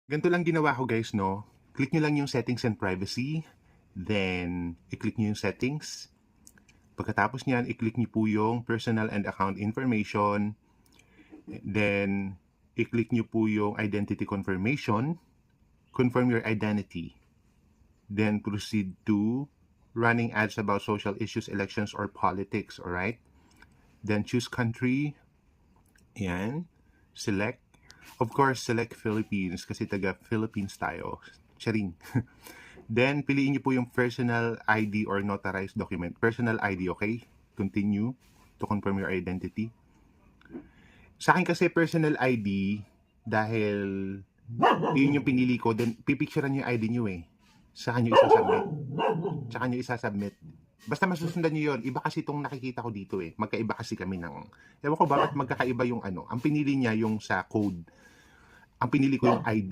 Ganito lang ginawa ko guys, no? Click nyo lang yung settings and privacy. Then, i-click nyo yung settings. Pagkatapos nyan, i-click nyo po yung personal and account information. Then, i-click nyo po yung identity confirmation. Confirm your identity. Then, proceed to running ads about social issues, elections, or politics. Alright? Then, choose country. Yan. Select. Of course, select Philippines kasi taga Philippines tayo. Charing. Then, piliin niyo po yung personal ID or notarized document. Personal ID, okay? Continue to confirm your identity. Sa akin kasi personal ID, dahil yun yung pinili ko, then pipicturean yung ID niyo eh. Saan nyo isasubmit. Tsaka nyo isasubmit. Basta masusundan nyo yun. Iba kasi itong nakikita ko dito eh. Magkaiba kasi kami ng... Ewan ko bakit magkakaiba yung ano. Ang pinili niya yung sa code. Ang pinili ko yung ID.